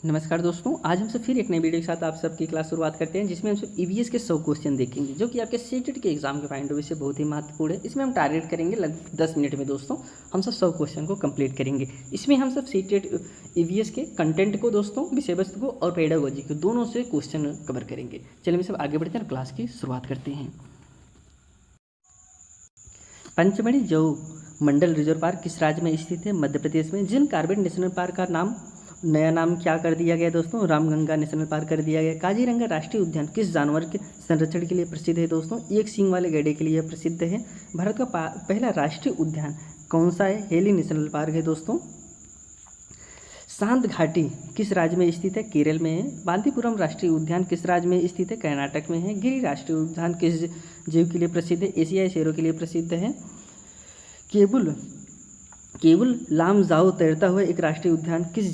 नमस्कार दोस्तों, आज हम सब फिर एक नई वीडियो के साथ आप सबकी क्लास शुरुआत करते हैं, जिसमें हम सब ईवीएस के 100 क्वेश्चन देखेंगे, जो कि आपके सीटेट के एग्जाम के पॉइंट ऑफ व्यू से बहुत ही महत्वपूर्ण है। इसमें हम टारगेट करेंगे लगभग 10 मिनट में दोस्तों हम सब 100 क्वेश्चन को कंप्लीट करेंगे। इसमें हम सब सीटेट ईवीएस के कंटेंट को दोस्तों, विषय वस्तु को और पेडागोजी को दोनों से क्वेश्चन कवर करेंगे। चलिए हम सब आगे बढ़ते हैं और क्लास की शुरुआत करते हैं। पंचमढ़ी जैव मंडल रिजर्व पार्क किस राज्य में स्थित है? मध्य प्रदेश में। जिम कॉर्बेट नेशनल पार्क का नया नाम क्या कर दिया गया दोस्तों? रामगंगा नेशनल पार्क कर दिया गया। काजीरंगा राष्ट्रीय उद्यान किस जानवर के संरक्षण के लिए प्रसिद्ध है दोस्तों? एक सींग वाले गैंडे के लिए प्रसिद्ध है। भारत का पहला राष्ट्रीय उद्यान कौन सा है? हेली नेशनल पार्क है दोस्तों। शांत घाटी किस राज्य में स्थित है? केरल में है। बांदीपुरम राष्ट्रीय उद्यान किस राज्य में स्थित है? कर्नाटक में है। गिरि राष्ट्रीय उद्यान किस जीव के लिए प्रसिद्ध है? एशियाई शेरों के लिए प्रसिद्ध है। केवल लामजाओ तैरता हुआ एक राष्ट्रीय उद्यान किस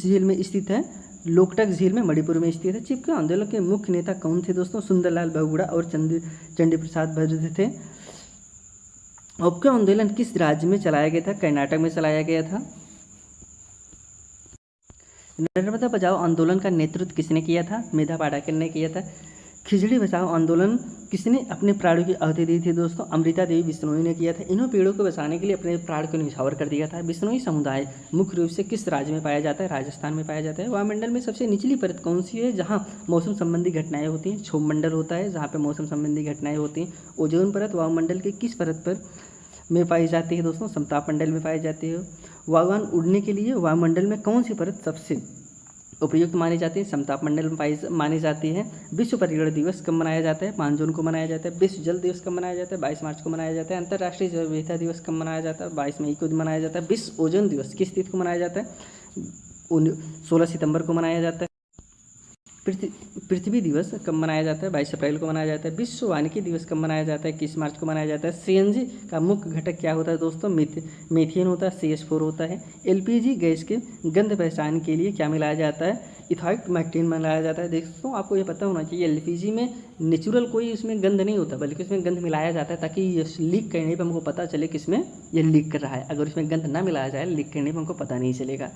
झील में स्थित है? लोकटक झील में मणिपुर में स्थित है। चिपको आंदोलन के मुख्य नेता कौन थे दोस्तों? सुंदरलाल बहुगुणा और चंडी प्रसाद भद्र थे। चिपको आंदोलन किस राज्य में चलाया गया था? कर्नाटक में चलाया गया था। नर्मदा बचाओ आंदोलन का नेतृत्व किसने किया था? मेधा पाटकर ने किया था। खिचड़ी बचाओ आंदोलन किसने अपने प्राणों की आहुति दी थी दोस्तों? अमृता देवी बिश्नोई ने किया था। इन्हों पेड़ों को बचाने के लिए अपने प्राण को न्यौछावर कर दिया था। बिश्नोई समुदाय मुख्य रूप से किस राज्य में पाया जाता है? राजस्थान में पाया जाता है। वायुमंडल में सबसे निचली परत कौन सी है जहाँ मौसम संबंधी घटनाएं होती हैं? क्षोभ मंडल होता है, जहाँ पर मौसम संबंधी घटनाएं होती हैं। ओजोन परत वायुमंडल के किस परत पर में पाई जाती है दोस्तों? समताप मंडल में पाई जाती है। वायुयान उड़ने के लिए वायुमंडल में कौन सी परत सबसे उपयुक्त मानी जाती है? समताप मंडल में मानी जाती है। विश्व पर्यावरण दिवस कब मनाया जाता है? 5 जून को मनाया जाता है। विश्व जल दिवस कब मनाया जाता है? 22 मार्च को मनाया जाता है। अंतर्राष्ट्रीय जैव विविधता दिवस कब मनाया जाता है? 22 मई को मनाया जाता है। विश्व ओजोन दिवस किस तिथि को मनाया जाता है? 16 सितंबर को मनाया जाता है। पृथ्वी दिवस कब मनाया जाता है? 22 अप्रैल को मनाया जाता है। विश्व वानिकी दिवस कब मनाया जाता है? 21 मार्च को मनाया जाता है। सीएनजी का मुख्य घटक क्या होता है दोस्तों? मीथेन होता है, CH4 होता है। एलपीजी गैस के गंध पहचान के लिए क्या मिलाया जाता है? इथाइलमेक्टिन मिलाया जाता है। दोस्तों आपको ये पता होना चाहिए एलपीजी में नेचुरल कोई उसमें गंध नहीं होता, बल्कि उसमें गंध मिलाया जाता है ताकि ये लीक करने पर हमको पता चले कि इसमें ये लीक कर रहा है। अगर उसमें गंध ना मिलाया जाए, लीक करने पर हमको पता नहीं चलेगा।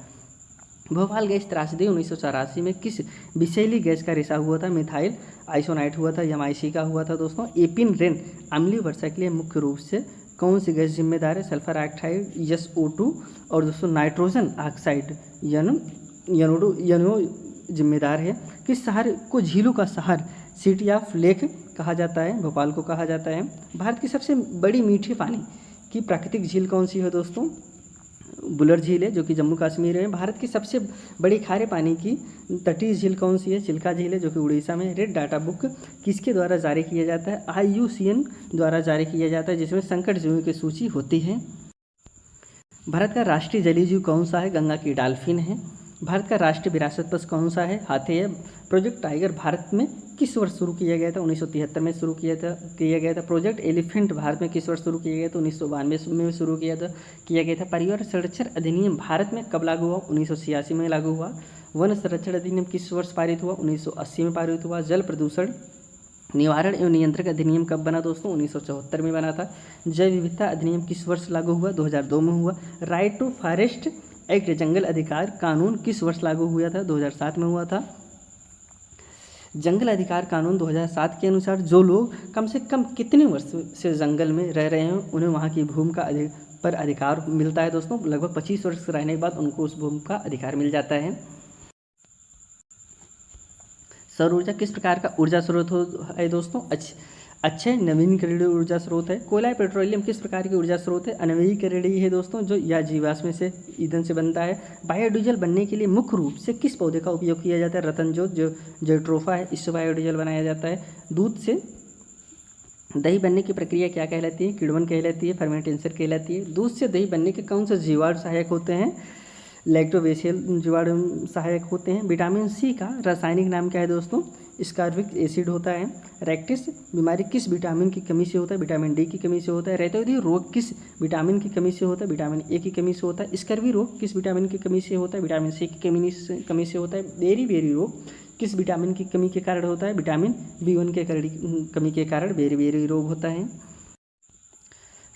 भोपाल गैस त्रासदी 1984 में किस विषैली गैस का रिसाव हुआ था? मिथाइल आइसोनाइट हुआ था, MIC का हुआ था दोस्तों। एपिन रेन अम्लीय वर्षा के लिए मुख्य रूप से कौन सी गैस जिम्मेदार है? सल्फर ऑक्साइड SO2 और दोस्तों नाइट्रोजन ऑक्साइड NO जिम्मेदार है। किस शहर को झीलों का शहर सिटी ऑफ लेक कहा जाता है? भोपाल को कहा जाता है। भारत की सबसे बड़ी मीठे पानी की प्राकृतिक झील कौन सी है दोस्तों? बुलर झील है, जो कि जम्मू कश्मीर में। भारत की सबसे बड़ी खारे पानी की तटीय झील कौन सी है? चिल्का झील है, जो कि उड़ीसा में। रेड डाटा बुक किसके द्वारा जारी किया जाता है? IUCN द्वारा जारी किया जाता है, जिसमें संकट जीवों की सूची होती है। भारत का राष्ट्रीय जलीय जीव कौन सा है? गंगा की डॉल्फिन है। भारत का राष्ट्रीय विरासत पशु कौन सा है? हाथी है। प्रोजेक्ट टाइगर भारत में किस वर्ष शुरू किया गया था? 1973 में शुरू किया गया था। प्रोजेक्ट एलिफेंट भारत में किस वर्ष शुरू किया गया था? 1992 में शुरू किया गया था। पर्यावरण संरक्षण अधिनियम भारत में कब लागू हुआ? 1986 में लागू हुआ। वन संरक्षण अधिनियम किस वर्ष पारित हुआ? 1980 में पारित हुआ। जल प्रदूषण निवारण एवं नियंत्रण अधिनियम कब बना दोस्तों? 1974 में बना था। जैव विविधता अधिनियम किस वर्ष लागू हुआ? 2002 में हुआ। राइट टू फॉरेस्ट एक्ट जंगल अधिकार कानून किस वर्ष लागू हुआ था? 2007 में हुआ था। जंगल अधिकार कानून 2007 के अनुसार जो लोग कम से कम कितने वर्ष से जंगल में रह रहे हैं, उन्हें वहाँ की भूमि का पर अधिकार मिलता है दोस्तों। लगभग 25 वर्ष रहने के बाद उनको उस भूमि का अधिकार मिल जाता है। सौर ऊर्जा किस प्रकार का ऊर्जा स्रोत है दोस्तों? अच्छे नवीनीकरणीय ऊर्जा स्रोत है। कोयला पेट्रोलियम किस प्रकार की ऊर्जा स्रोत है? अनवीकरणीय है दोस्तों, जो या जीवाश्म से ईंधन से बनता है। बायोडीजल बनने के लिए मुख्य रूप से किस पौधे का उपयोग किया जाता है? रतनजोत जो जेट्रोफा है, इससे बायोडीजल बनाया जाता है। दूध से दही बनने की प्रक्रिया क्या कहलाती है? किण्वन कहलाती है, फर्मेंटेशन कहलाती है। दूध से दही बनने के कौन से जीवाणु सहायक होते हैं? लैक्टोबेसिल जीवाणु सहायक होते हैं। विटामिन C का रासायनिक नाम क्या है दोस्तों? स्कारबिक एसिड होता है। रेक्टिस बीमारी किस विटामिन की कमी से होता है? विटामिन D की कमी से होता है। रैतोइडी रोग किस विटामिन की कमी से होता है? विटामिन A की कमी से होता है। स्कर्वी रोग किस विटामिन की कमी से होता है? विटामिन C की कमी से होता है। बेरी रोग किस विटामिन की कमी के कारण होता है? विटामिन B1 के कमी के कारण बेरी रोग होता है।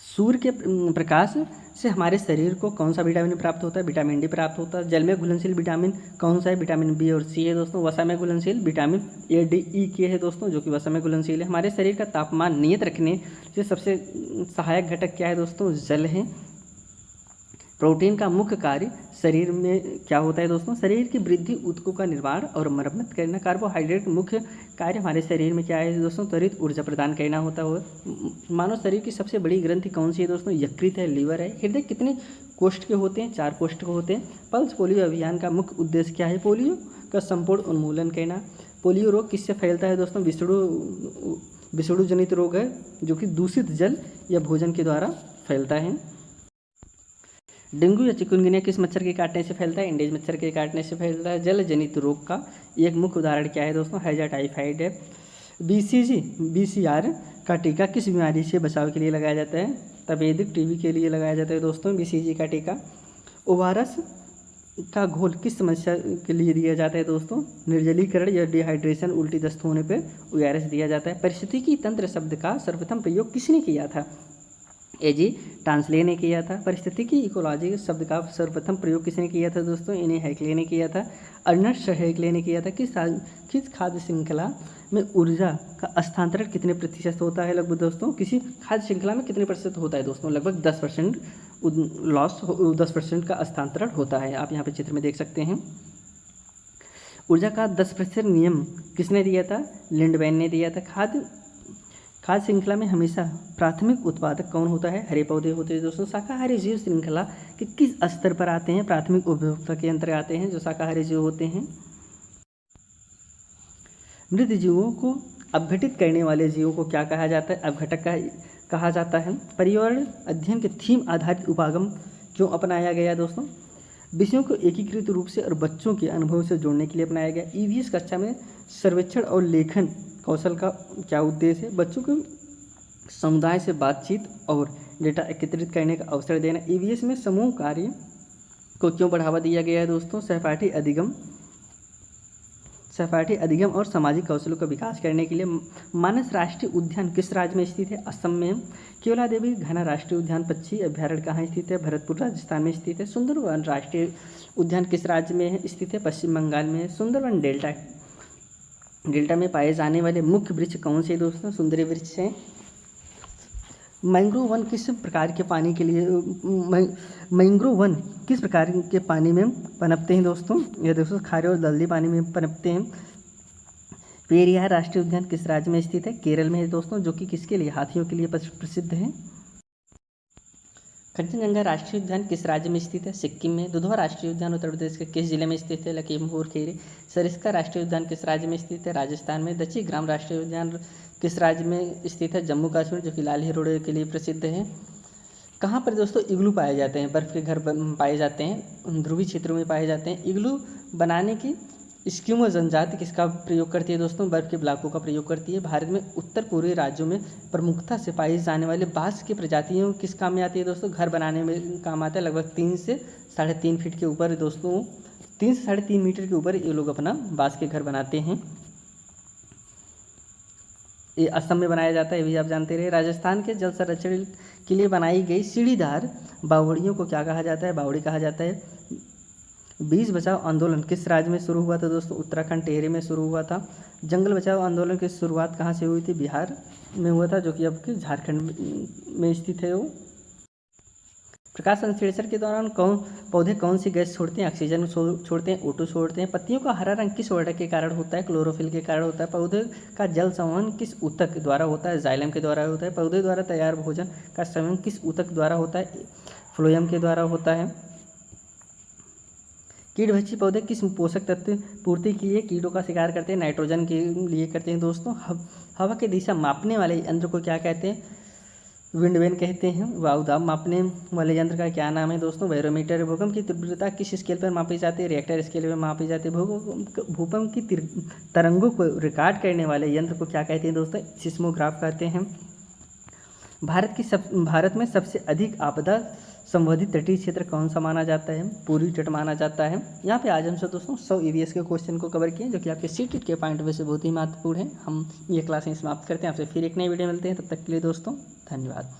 सूर्य के प्रकाश से हमारे शरीर को कौन सा विटामिन प्राप्त होता है? विटामिन डी प्राप्त होता है। जल में घुलनशील विटामिन कौन सा है? विटामिन बी और सी है दोस्तों। वसा में घुलनशील विटामिन ए, डी, ई के है दोस्तों, जो कि वसा में घुलनशील है। हमारे शरीर का तापमान नियत रखने से सबसे सहायक घटक क्या है दोस्तों? जल है। प्रोटीन का मुख्य कार्य शरीर में क्या होता है दोस्तों? शरीर की वृद्धि, ऊतकों का निर्माण और मरम्मत करना। कार्बोहाइड्रेट मुख्य कार्य हमारे शरीर में क्या है दोस्तों? त्वरित ऊर्जा प्रदान करना होता है। मानव शरीर की सबसे बड़ी ग्रंथि कौन सी है दोस्तों? यकृत है, लीवर है। हृदय कितने कोष्ठ के होते हैं? 4 कोष्ठ के होते हैं। पल्स पोलियो अभियान का मुख्य उद्देश्य क्या है? पोलियो का संपूर्ण उन्मूलन करना। पोलियो रोग किससे फैलता है दोस्तों? विषाणु जनित रोग है, जो कि दूषित जल या भोजन के द्वारा फैलता है। डेंगू या चिकुनगुनिया किस मच्छर के काटने से फैलता है? इंडेज मच्छर के काटने से फैलता है। जल जनित रोग का एक मुख्य उदाहरण क्या है दोस्तों? हैजा टाइफाइड है। BCR का टीका किस बीमारी से बचाव के लिए लगाया जाता है? तपेदिक टीबी के लिए लगाया जाता है दोस्तों BCG का टीका। ओआरएस का घोल किस समस्या के लिए दिया जाता है दोस्तों? निर्जलीकरण या डिहाइड्रेशन, उल्टी दस्त होने पर ORS दिया जाता है। परिस्थितिकी तंत्र शब्द का सर्वप्रथम प्रयोग किसने किया था? AG टांसले ने किया था। परिस्थितिकी इकोलॉजी शब्द का सर्वप्रथम प्रयोग किसने किया था दोस्तों? इन्हें हैकले ने किया था। अर्नस्ट हैकले ने किया था। किस खाद्य श्रृंखला में ऊर्जा का स्थानांतरण कितने प्रतिशत होता है लगभग दोस्तों? किसी खाद्य श्रृंखला में कितने प्रतिशत होता है दोस्तों? लगभग 10% लॉस, 10% का स्थानांतरण होता है। आप यहाँ पे चित्र में देख सकते हैं। ऊर्जा का 10% नियम किसने दिया था? लिंडबैन ने दिया था। खाद्य श्रृंखला में हमेशा प्राथमिक उत्पादक कौन होता है? हरे पौधे होते हैं दोस्तों। शाकाहारी जीव श्रृंखला के किस स्तर पर आते हैं? प्राथमिक उपभोक्ता के अंतर्गत आते हैं जो शाकाहारी जीव होते हैं। मृत जीवों को अपघटित करने वाले जीवों को क्या कहा जाता है? अपघटक कहा जाता है। पर्यावरण अध्ययन के थीम आधारित उपागम क्यों अपनाया गया दोस्तों? विषयों को एकीकृत रूप से और बच्चों के अनुभव से जोड़ने के लिए अपनाया गया। EVS कक्षा में सर्वेक्षण और लेखन कौशल का क्या उद्देश्य है? बच्चों को समुदाय से बातचीत और डेटा एकत्रित करने का अवसर देना। EVS में समूह कार्य को क्यों बढ़ावा दिया गया है दोस्तों? सहपाठी अधिगम और सामाजिक कौशलों का विकास करने के लिए। मानस राष्ट्रीय उद्यान किस राज्य में स्थित है? असम में। केवलादेवी घना राष्ट्रीय उद्यान पक्षी अभ्यारण्य कहाँ स्थित है? भरतपुर राजस्थान में स्थित है। सुंदरवन राष्ट्रीय उद्यान किस राज्य में स्थित है? पश्चिम बंगाल में। सुंदरवन डेल्टा में पाए जाने वाले मुख्य वृक्ष कौन से दोस्तों? सुंदरी वृक्ष हैं। मैंग्रोव वन किस प्रकार के पानी के लिए मैंग्रोव वन किस प्रकार के पानी में पनपते हैं दोस्तों? यह दोस्तों खारे और दलदली पानी में पनपते हैं। पेरियार राष्ट्रीय उद्यान किस राज्य में स्थित है? केरल में है दोस्तों, जो कि किसके लिए? हाथियों के लिए प्रसिद्ध है। कंचनजंगा राष्ट्रीय उद्यान किस राज्य में स्थित है? सिक्किम में। दुधवा राष्ट्रीय उद्यान उत्तर प्रदेश के किस जिले में स्थित है? लखीमपुर खीरी। सरिस्का राष्ट्रीय उद्यान किस राज्य में स्थित है? राजस्थान में। दक्षिण ग्राम राष्ट्रीय उद्यान किस राज्य में स्थित है? जम्मू कश्मीर, जो कि लाल हिरोड़े के लिए प्रसिद्ध है। कहाँ पर दोस्तों इग्लू पाए जाते हैं? बर्फ़ के घर पाए जाते हैं, ध्रुवीय क्षेत्रों में पाए जाते हैं। इग्लू बनाने की एस्किमो जनजाति किसका प्रयोग करती है दोस्तों? बर्फ़ के ब्लॉकों का प्रयोग करती है। भारत में उत्तर पूर्वी राज्यों में प्रमुखता से पाई जाने वाले बाँस की प्रजातियों किस काम में आती है दोस्तों? घर बनाने में काम आता है। लगभग 3 से 3.5 फीट के ऊपर दोस्तों, 3 से 3.5 मीटर के ऊपर ये लोग अपना बाँस के घर बनाते हैं। ये असम में बनाया जाता है, ये भी आप जानते रहे। राजस्थान के जल संरक्षण के लिए बनाई गई सीढ़ीदार बावड़ियों को क्या कहा जाता है? बावड़ी कहा जाता है। बीज बचाओ आंदोलन किस राज्य में शुरू हुआ था दोस्तों? उत्तराखंड टिहरी में शुरू हुआ था। जंगल बचाओ आंदोलन की शुरुआत कहाँ से हुई थी? बिहार में हुआ था, जो कि अब के झारखंड में स्थित है। वो प्रकाश संश्लेषण के दौरान पौधे कौन सी गैस छोड़ते हैं? ऑक्सीजन छोड़ते हैं, O2 छोड़ते हैं। पत्तियों का हरा रंग किस वर्णक के कारण होता है? क्लोरोफिल के कारण होता है। पौधे का जल संवहन किस ऊतक द्वारा होता है? जाइलम के द्वारा होता है। पौधे द्वारा तैयार भोजन का संवहन किस ऊतक द्वारा होता है? फ्लोएम के द्वारा होता है। कीटभक्षी पौधे किस पोषक तत्व पूर्ति के लिए कीड़ों का शिकार करते हैं? नाइट्रोजन के लिए करते हैं दोस्तों। हवा की दिशा मापने वाले यंत्र को क्या कहते हैं? विंडवेन कहते हैं। वायुदाब मापने वाले यंत्र का क्या नाम है दोस्तों? बैरोमीटर। भूकंप की तीव्रता किस स्केल पर मापी जाती है? रिएक्टर स्केल पर मापी जाती है। भूकंप की तरंगों को रिकॉर्ड करने वाले यंत्र को क्या कहते हैं दोस्तों? सिस्मोग्राफ कहते हैं। भारत में सबसे अधिक आपदा संबंधित तटीय क्षेत्र कौन सा माना जाता है? पूर्वी तट माना जाता है। यहाँ पे आज हमसे दोस्तों 100 EVS के क्वेश्चन को कवर किए, जो कि आपके सीटेट के पॉइंट में से बहुत ही महत्वपूर्ण है। हम ये क्लासें समाप्त करते हैं, आपसे फिर एक नई वीडियो मिलते हैं। तब तक के लिए दोस्तों धन्यवाद।